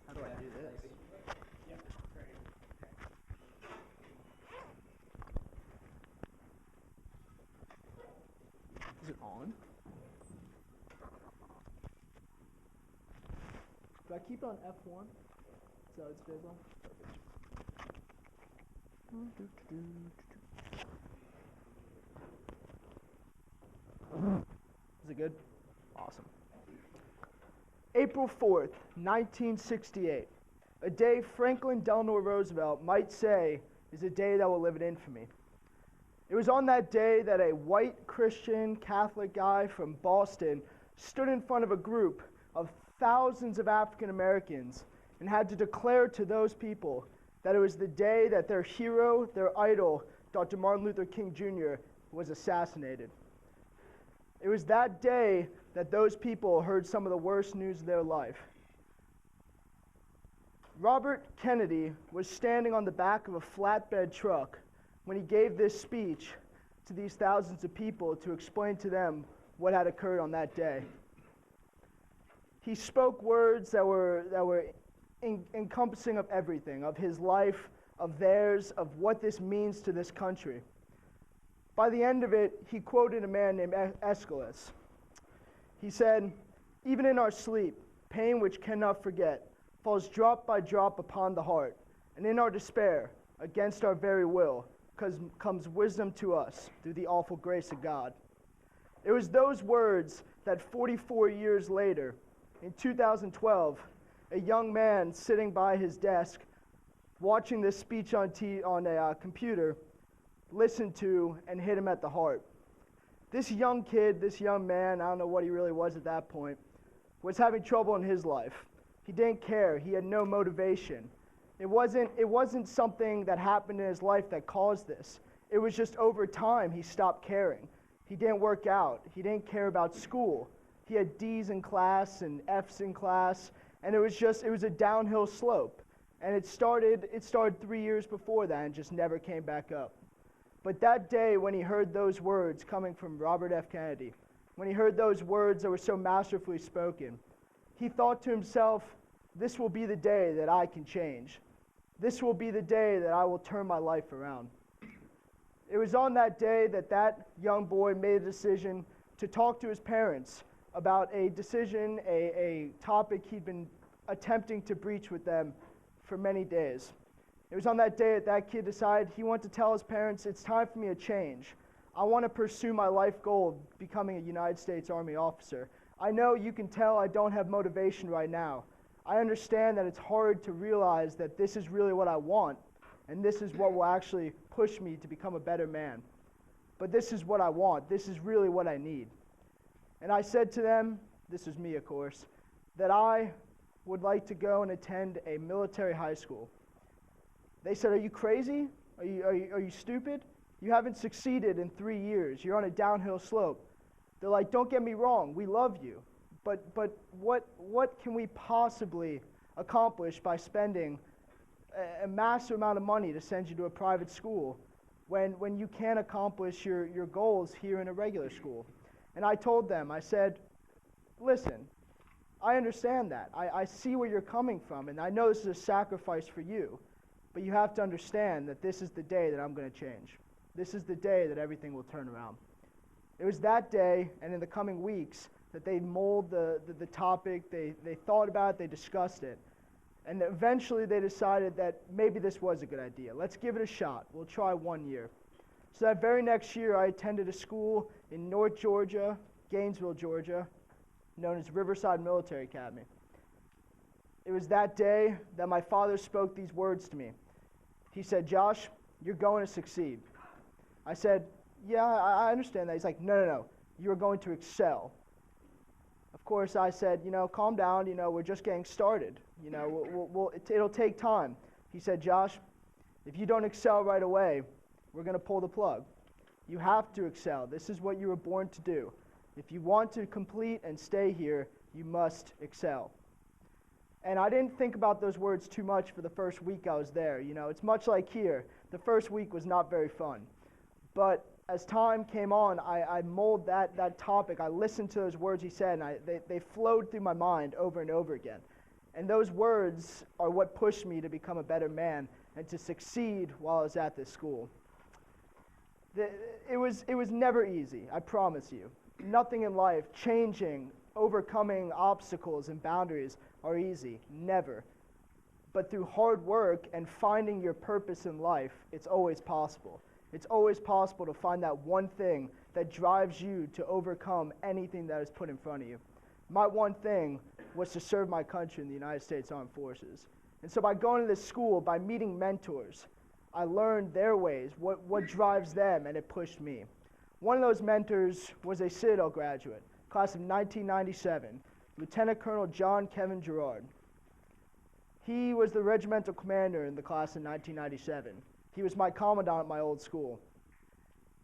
How do I do this? Is it on? Do I keep it on F1 so it stays on? Is it good? Awesome. April 4th, 1968. A day Franklin Delano Roosevelt might say is a day that will live in infamy. It was on that day that a white Christian Catholic guy from Boston stood in front of a group of thousands of African Americans and had to declare to those people that it was the day that their hero, their idol, Dr. Martin Luther King Jr., was assassinated. It was that day that those people heard some of the worst news of their life. Robert Kennedy was standing on the back of a flatbed truck when he gave this speech to these thousands of people to explain to them what had occurred on that day. He spoke words that were encompassing of everything, of his life, of theirs, of what this means to this country. By the end of it, he quoted a man named Aeschylus. He said, "Even in our sleep, pain which cannot forget falls drop by drop upon the heart, and in our despair, against our very will, comes wisdom to us through the awful grace of God." It was those words that 44 years later, in 2012, a young man sitting by his desk, watching this speech on a computer, listened to and hit him at the heart. This young kid, this young man, I don't know what he really was at that point, was having trouble in his life. He didn't care. He had no motivation. It wasn't something that happened in his life that caused this. It was just over time he stopped caring. He didn't work out. He didn't care about school. He had D's in class and F's in class, and it was a downhill slope. And it started 3 years before that and just never came back up. But that day when he heard those words coming from Robert F. Kennedy, when he heard those words that were so masterfully spoken, he thought to himself, this will be the day that I can change. This will be the day that I will turn my life around. It was on that day that that young boy made a decision to talk to his parents about a decision, a topic he'd been attempting to breach with them for many days. It was on that day that that kid decided he wanted to tell his parents, it's time for me to change. I want to pursue my life goal of becoming a United States Army officer. I know you can tell I don't have motivation right now. I understand that it's hard to realize that this is really what I want, and this is what will actually push me to become a better man. But this is what I want. This is really what I need. And I said to them, this is me of course, that I would like to go and attend a military high school. They said, are you crazy? Are you stupid? You haven't succeeded in 3 years. You're on a downhill slope. They're like, don't get me wrong, we love you. But what can we possibly accomplish by spending a massive amount of money to send you to a private school when you can't accomplish your goals here in a regular school? And I told them, I said, listen, I understand that. I see where you're coming from, and I know this is a sacrifice for you. But you have to understand that this is the day that I'm going to change. This is the day that everything will turn around. It was that day, and in the coming weeks, that they molded the topic, they thought about it, they discussed it. And eventually they decided that maybe this was a good idea. Let's give it a shot. We'll try 1 year. So that very next year, I attended a school in North Georgia, Gainesville, Georgia, known as Riverside Military Academy. It was that day that my father spoke these words to me. He said, Josh, you're going to succeed. I said, yeah, I understand that. He's like, no, you're going to excel. Of course, I said, calm down, we're just getting started. It'll take time. He said, Josh, if you don't excel right away, we're going to pull the plug. You have to excel. This is what you were born to do. If you want to complete and stay here, you must excel. And I didn't think about those words too much for the first week I was there. It's much like here. The first week was not very fun. But as time came on, I molded that topic. I listened to those words he said, and they flowed through my mind over and over again. And those words are what pushed me to become a better man and to succeed while I was at this school. It was never easy, I promise you. Nothing in life, changing, overcoming obstacles and boundaries are easy, never. But through hard work and finding your purpose in life, it's always possible. It's always possible to find that one thing that drives you to overcome anything that is put in front of you. My one thing was to serve my country in the United States Armed Forces. And so by going to this school, by meeting mentors, I learned their ways, what drives them, and it pushed me. One of those mentors was a Citadel graduate, class of 1997, Lieutenant Colonel John Kevin Gerard. He was the regimental commander in the class of 1997. He was my commandant at my old school.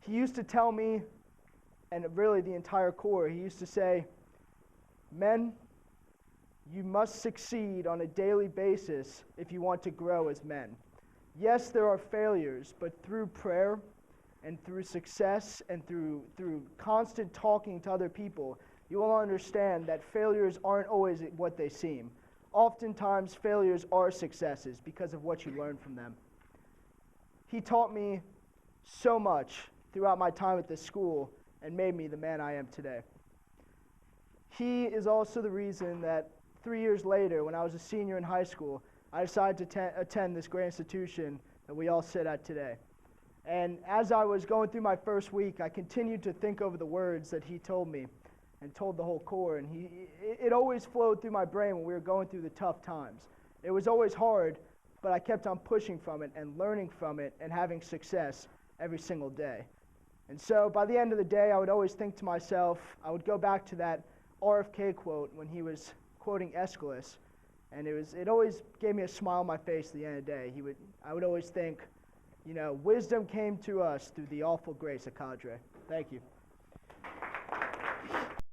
He used to tell me, and really the entire Corps, he used to say, "Men, you must succeed on a daily basis if you want to grow as men. Yes, there are failures, but through prayer and through success and through constant talking to other people, you will understand that failures aren't always what they seem. Oftentimes, failures are successes because of what you learn from them." He taught me so much throughout my time at this school and made me the man I am today. He is also the reason that 3 years later, when I was a senior in high school, I decided to attend this great institution that we all sit at today. And as I was going through my first week, I continued to think over the words that he told me and told the whole Corps. And it always flowed through my brain when we were going through the tough times. It was always hard, but I kept on pushing from it and learning from it and having success every single day. And so by the end of the day, I would always think to myself, I would go back to that RFK quote when he was quoting Aeschylus, and it always gave me a smile on my face at the end of the day. I would always think, wisdom came to us through the awful grace of Cadre. Thank you.